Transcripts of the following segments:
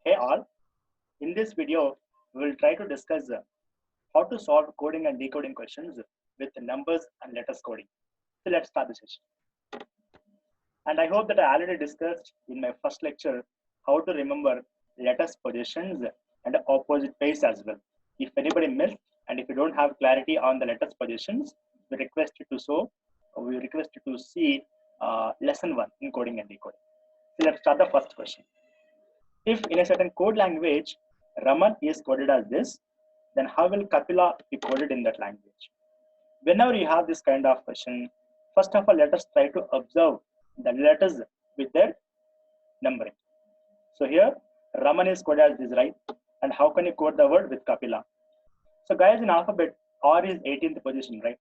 Hey all, in this video, we will try to discuss how to solve coding and decoding questions with numbers and letters coding. So let's start the session. And I hope that I already discussed in my first lecture how to remember letters positions and opposite pairs as well. If anybody missed and if you don't have clarity on the letters positions, we request you to see lesson 1 in coding and decoding. So let's start the first question. If in a certain code language, Raman is coded as this, then how will Kapila be coded in that language? Whenever you have this kind of question, first of all, let us try to observe the letters with their numbering. So here, Raman is coded as this, right? And how can you code the word with Kapila? So guys, in alphabet, R is 18th position, right?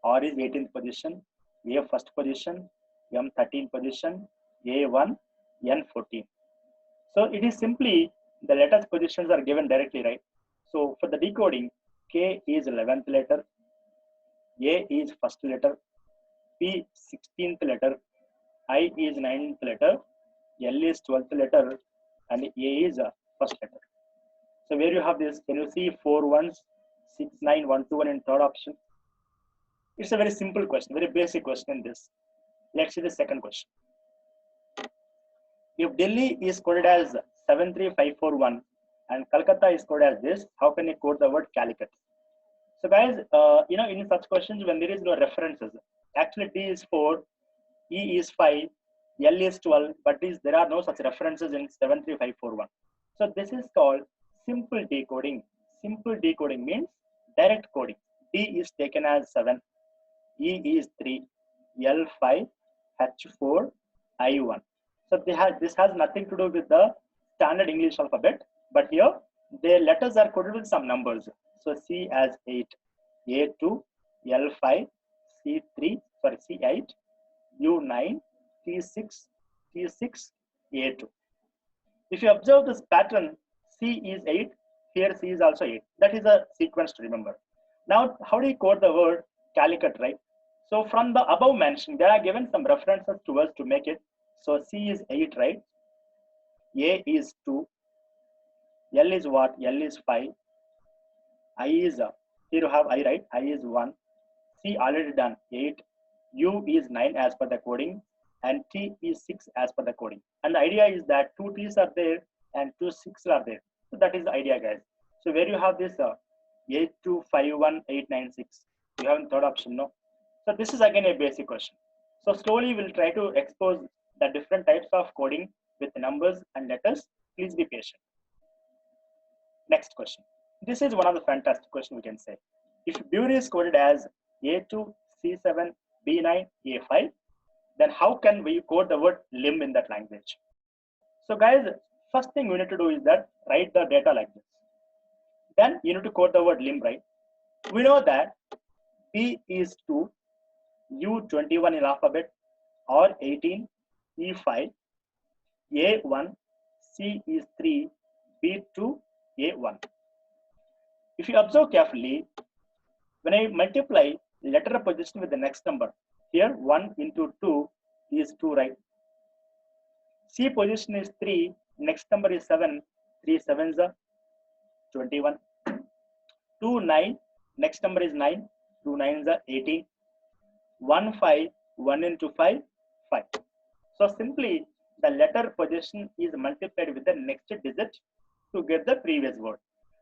R is 18th position, A first position, M 13th position, A 1, N 14. So it is simply the letters positions are given directly, right? So for the decoding, K is 11th letter, A is first letter, P 16th letter, I is 9th letter, L is 12th letter, and A is first letter. So where you have this, can you see 4 ones, 6, 9, 1, 2, 1 in third option? It's a very simple question, very basic question in this. Let's see the second question. If Delhi is coded as 73541 and Calcutta is coded as this, how can you code the word Calicut? So guys, in such questions when there is no references, actually D is 4, E is 5, L is 12, but there are no such references in 73541. So this is called simple decoding. Simple decoding means direct coding. D is taken as 7, E is 3, L 5, H 4, I 1. So this has nothing to do with the standard English alphabet, but here their letters are coded with some numbers. So C as 8, A2, L5, C8, U9, T6, A2. If you observe this pattern, C is 8, here C is also 8. That is a sequence to remember. Now, how do you code the word Calicut, right? So from the above mentioned, there are given some references to us to make it. So C is 8, right? A is 2. L is what? L is 5. I is, here you have I, right? I is 1. C already done, 8. U is 9 as per the coding. And T is 6 as per the coding. And the idea is that 2 T's are there and 2 6 are there. So that is the idea, guys. So where you have this 8251 896, you have in third option, no? So this is again a basic question. So slowly we'll try to expose the different types of coding with numbers and letters. Please be patient. Next question. This is one of the fantastic questions we can say. If Bury is coded as A2, C7, B9, A5, then how can we code the word limb in that language? So guys, first thing we need to do is that write the data like this. Then you need to code the word limb, right? We know that B is 2, U 21 in alphabet, R 18, E 5, A 1, C is 3, B 2, A 1. If you observe carefully, when I multiply letter position with the next number, here 1 into 2 is 2, right? C position is 3, next number is 7, 3 7s are 21. 2 9, next number is 9, 2 9s are 18. 1 5, 1 into 5, 5. So simply the letter position is multiplied with the next digit to get the previous word.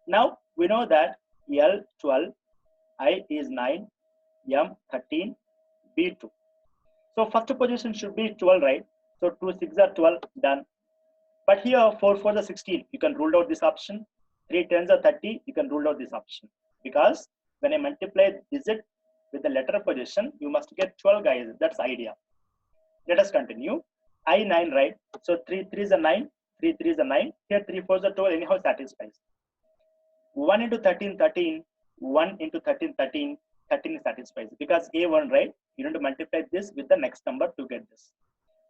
Now we know that L 12, I is 9, M 13, B 2. So first position should be 12, right? So 2 6 are 12, done. But here 4 4 are 16. You can rule out this option. 3 10s are 30. You can rule out this option because when I multiply digit with the letter position, you must get 12, guys. That's the idea. Let us continue. I 9, right? So 3 3s are 9, 3 3s are 9. Here 3 4s are 12. Anyhow satisfies. 1 into 13 13, 1 into 13 13, 13 satisfies because A1, right? You need to multiply this with the next number to get this.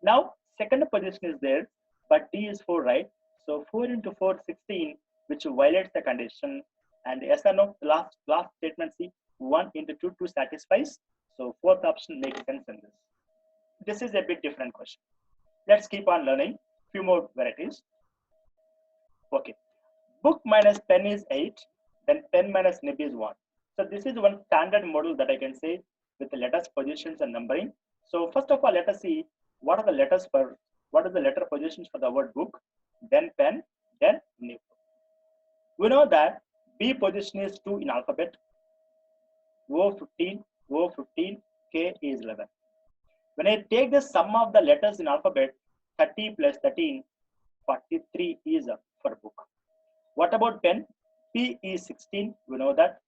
Now second position is there, but T is 4, right? So 4 into 4 16, which violates the condition. And yes or no, last statement, see, 1 into 2 satisfies. So fourth option makes sense in this. This is a bit different question. Let's keep on learning few more varieties. Okay. Book minus pen is 8, then pen minus nib is 1. So this is one standard model that I can say with the letters, positions, and numbering. So first of all, let us see what are the letters for, what are the letter positions for the word book, then pen, then nib. We know that B position is 2 in alphabet, O 15, O 15, K is 11. When I take the sum of the letters in alphabet, 30 plus 13, 43 is for book. What about pen? P is 16, we know that.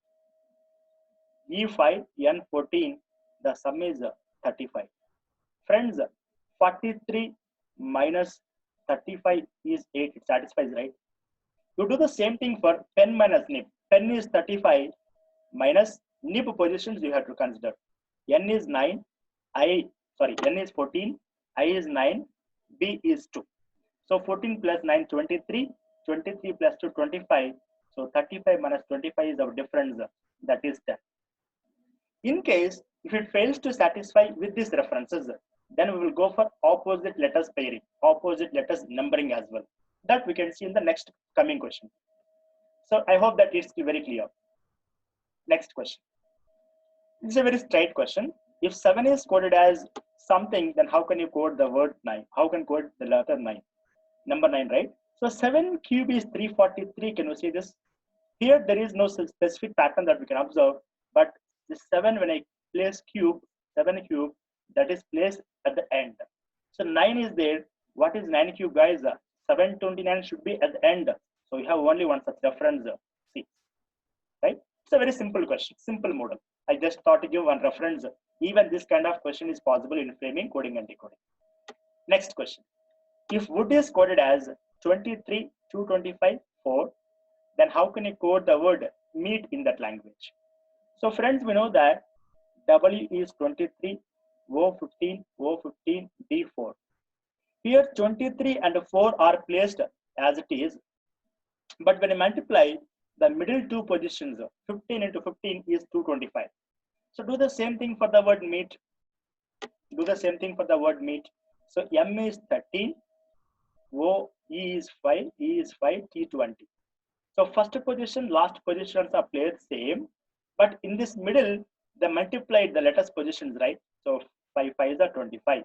E5, N14, the sum is 35. Friends, 43 minus 35 is 8, it satisfies, right? You do the same thing for pen minus nib. Pen is 35 minus nib positions you have to consider. N is 9, N is 14, I is 9, B is 2. So 14 plus 9, 23, 23 plus 2, 25. So 35 minus 25 is our difference, that is 10. In case, if it fails to satisfy with these references, then we will go for opposite letters pairing, opposite letters numbering as well. That we can see in the next coming question. So I hope that it's very clear. Next question. It's a very straight question. If 7 is coded as something, then how can you code the word 9? How can code the letter 9? Number 9, right? So 7 cube is 343. Can you see this? Here there is no specific pattern that we can observe, but the 7, when I place cube, 7 cube, that is placed at the end. So 9 is there. What is 9 cube, guys? 729 should be at the end. So we have only one such reference, C, right? It's a very simple question, simple model. I just thought to give one reference. Even this kind of question is possible in framing, coding, and decoding. Next question. If wood is coded as 23, 225, 4, then how can you code the word meat in that language? So friends, we know that W is 23, O 15, O 15, D 4. Here 23 and 4 are placed as it is, but when I multiply the middle two positions, 15 into 15 is 225. So do the same thing for the word meat. Do the same thing for the word meat. So M is 13, O, E is 5, E is 5, T 20. So first position, last positions are placed same, but in this middle, they multiplied the letters positions, right? So 5 5s are 25.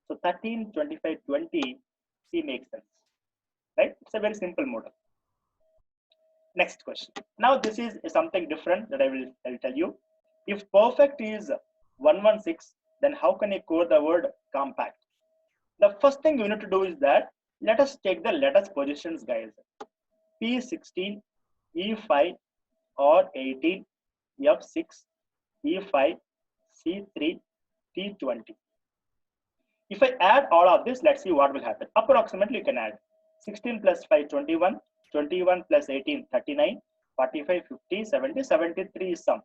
So 13, 25, 20, C makes sense, right? It's a very simple model. Next question. Now this is something different that I'll tell you. If perfect is 116, then how can I code the word compact? The first thing you need to do is that let us take the letters positions, guys. P16, E5, or 18, F6, E5, C3, T20. If I add all of this, let's see what will happen. Approximately you can add 16 plus 5, 21, 21 plus 18, 39, 45, 50, 70, 73 is sum.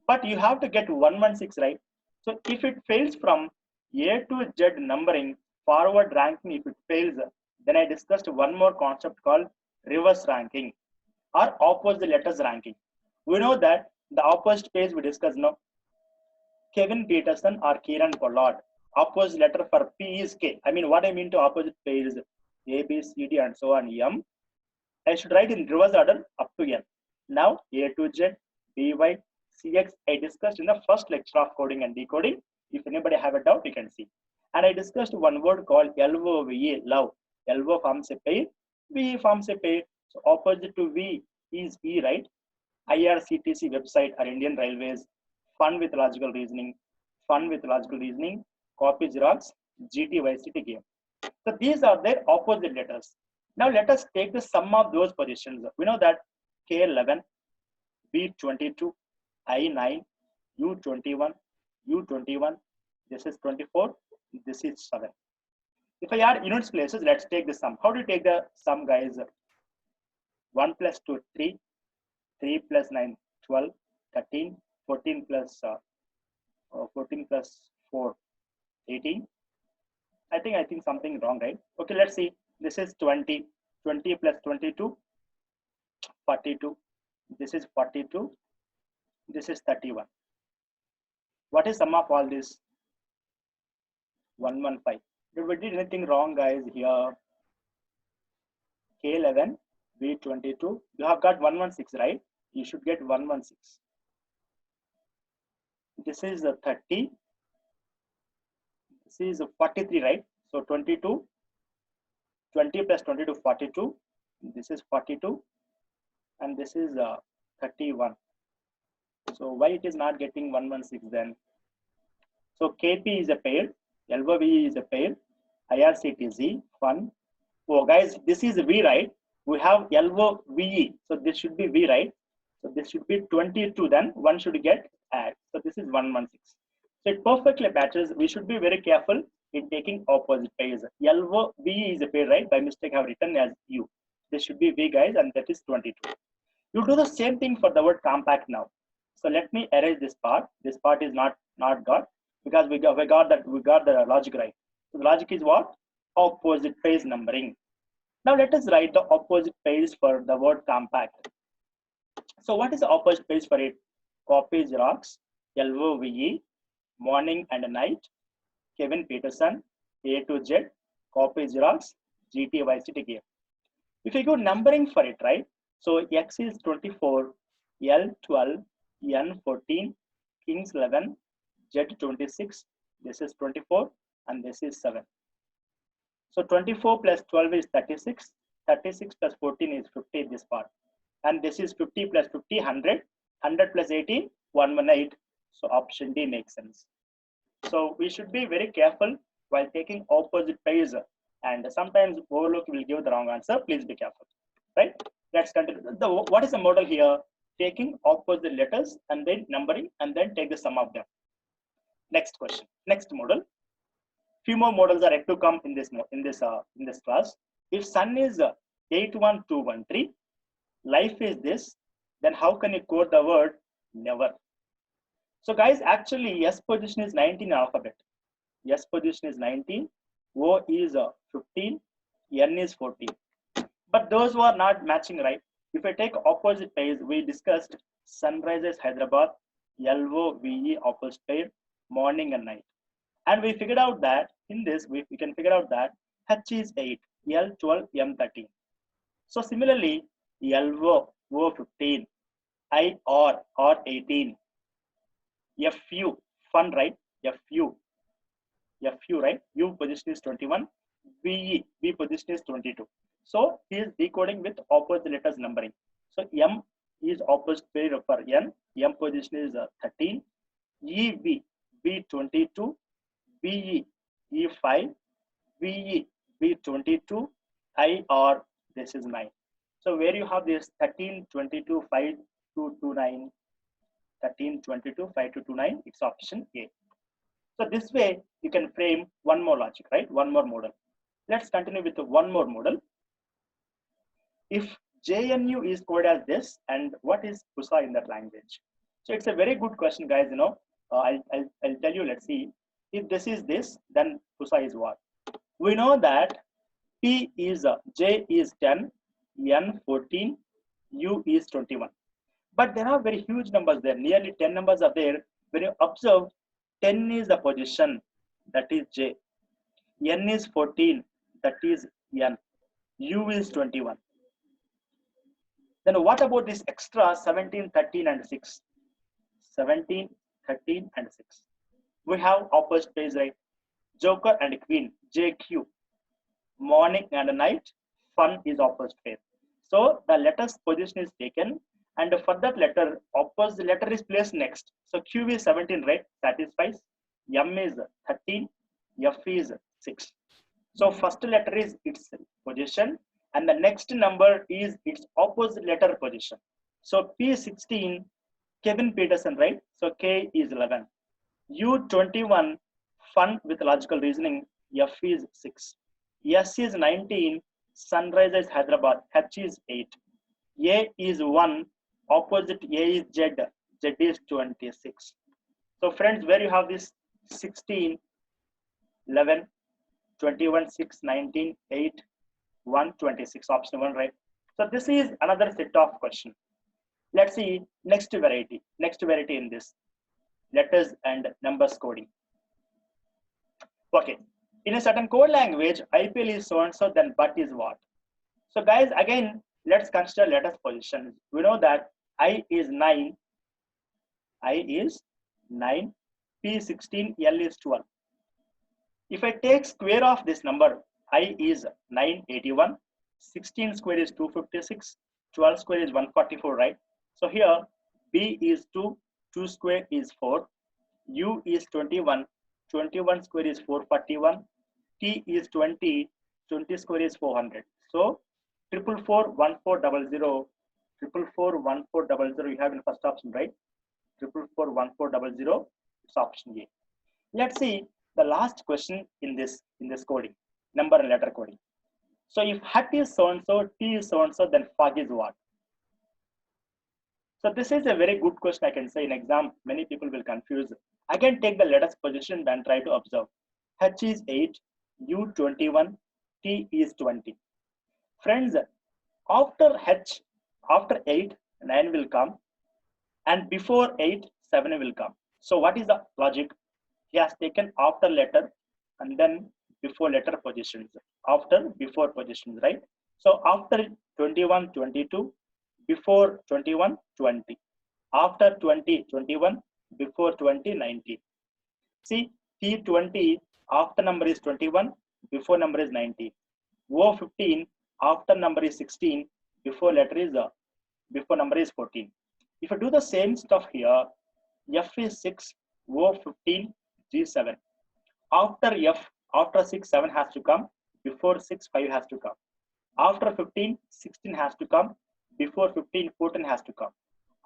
But you have to get 116, right? So if it fails from A to Z numbering, forward ranking, if it fails, then I discussed one more concept called reverse ranking or opposite letters ranking. We know that the opposite page we discussed now, Kevin Peterson or Kieran Pollard. Opposite letter for P is K. I mean, what I mean to opposite page is A, B, C, D, and so on, M. I should write in reverse order up to N. Now, A to Z, B, Y, C, X, I discussed in the first lecture of coding and decoding. If anybody have a doubt, you can see. And I discussed one word called LOVE, love. LO forms a pair, V forms a pair. So opposite to V is E, right? IRCTC website or Indian Railways, fun with logical reasoning, copy Xerox, GTYCT game. So these are their opposite letters. Now let us take the sum of those positions. We know that K11, B22, I9, U21, U21, this is 24, this is 7. If I add units places, let's take the sum. How do you take the sum, guys? 1 plus 2, 3, 3 plus 9, 12, 13, 14 plus 4, 18. I think something wrong, right? Okay, let's see. This is 20. 20 plus 22, 42. This is 42. This is 31. What is sum of all this? 115. Did we did anything wrong, guys, here? K11, V22. You have got 116, right? You should get 116. This is the 30. This is 43, right? So 22, 20 plus 22, 42. This is 42. And this is 31. So why it is not getting 116 then? So KP is a pair, LOV is a pair, IRCT is Z, fun. Oh guys, this is V, right? We have LOVE, so this should be V, right? So this should be 22, then one should get add. So this is 116. So it perfectly matches. We should be very careful in taking opposite pairs. LOVE is a pair, right? By mistake I have written as U. This should be V, guys, and that is 22. You do the same thing for the word compact now. So let me erase this part. This part is not got, because we got the logic right. So the logic is what? Opposite pairs numbering. Now let us write the opposite pairs for the word compact. So what is the opposite pairs for it? Copy Xerox, LOVE, morning and night, Kevin Peterson, A to Z, copy Xerox, GTYCT. If you go numbering for it, right? So X is 24, L 12, N 14, Kings 11, Z 26, this is 24, and this is 7. So 24 plus 12 is 36, 36 plus 14 is 50, this part. And this is 50 plus 50, 100, 100 plus 18, 118. So option D makes sense. So we should be very careful while taking opposite pairs, and sometimes overlook will give the wrong answer. Please be careful, right? Let's continue. What is the model here? Taking opposite letters and then numbering and then take the sum of them. Next question. Next model. Few more models are yet to come in this class. If sun is 81213, life is this, then how can you code the word never? So guys, actually S position is 19 alphabet. S position is 19, O is 15, N is 14. But those who are not matching, right? If I take opposite pairs, we discussed Sunrises Hyderabad, LOVE opposite pair, morning and night. And we figured out that in this, we can figure out that H is 8, L12, M13. So similarly, LO, O15, I or 18, FU, fun, right? FU, right? U position is 21, V position is 22. So he is decoding with opposite letters numbering. So M is opposite pair for N, M position is 13, EV, V22, VE, E5, VE, V22, IR, this is 9. So where you have this 13, 22, 5 to 29, 13, 22, 5 to 29, it's option A. So this way you can frame one more logic, right? One more model. Let's continue with the one more model. If JNU is coded as this, and what is PUSA in that language? So it's a very good question, guys. You know, I'll tell you. Let's see. If this is this, then PUSA is what? We know that P is J is 10, N 14, U is 21. But there are very huge numbers there. Nearly 10 numbers are there. When you observe, 10 is the position, that is J. N is 14, that is N. U is 21. Then what about this extra 17, 13, and 6? 17, 13, and 6. We have opposite pairs, right? Joker and Queen, JQ. Morning and night, fun is opposite pair. So the letter's position is taken, and for that letter, opposite letter is placed next. So Q is 17, right? Satisfies. M is 13, F is 6. So first letter is its position, and the next number is its opposite letter position. So P16, Kevin Peterson, right? So K is 11. U21, fun with logical reasoning, F is 6. S is 19, Sunrises Hyderabad, H is 8. A is 1, opposite A is Z, Z is 26. So friends, where you have this 16, 11, 21, 6, 19, 8, 1, 26, option 1, right? So this is another set of question. Let's see next variety in this, letters and numbers coding. Okay, in a certain code language, IPL is so and so, then but is what? So guys, again, let's consider letters positions. We know that I is 9, I is 9, P 16, L is 12. If I take square of this number, I is 981, 16 square is 256, 12 square is 144, right? So here B is 2, 2 square is 4, U is 21, 21 square is 441, T is 20, 20 square is 400. So 4441400, 4441400 you have in first option, right? 4441400 is option A. Let's see the last question in this coding, number and letter coding. So if hat is so and so, T is so and so, then fog is what? So this is a very good question. I can say in exam many people will confuse. Again, take the letters position and try to observe. H is 8, U 21, T is 20. Friends, after H, after 8, 9 will come, and before 8, 7 will come. So what is the logic? He has taken after letter and then before letter positions. After, before positions, right? So after 21, 22, before 21, 20. After 20, 21, before 20, 19. See, T20, after number is 21, before number is 19. O15, after number is 16, before letter is before number is 14. If I do the same stuff here, F is 6, O15, G7. After F, after 6, 7 has to come. Before 6, 5 has to come. After 15, 16 has to come. Before 15, 14 has to come.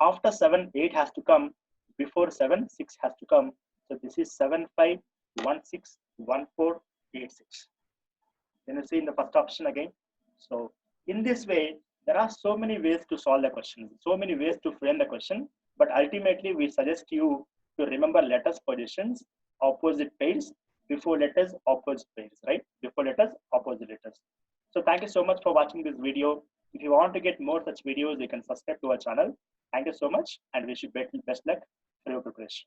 After 7, 8 has to come. Before 7, 6 has to come. So this is 7, 5, 1, 6, 1, 4, 8, 6. Can you see in the first option again? So in this way, there are so many ways to solve the question, so many ways to frame the question. But ultimately, we suggest you to remember letters positions, opposite pairs, before letters, opposite pairs, right? Before letters, opposite letters. So thank you so much for watching this video. If you want to get more such videos, you can subscribe to our channel. Thank you so much and wish you best luck for your preparation.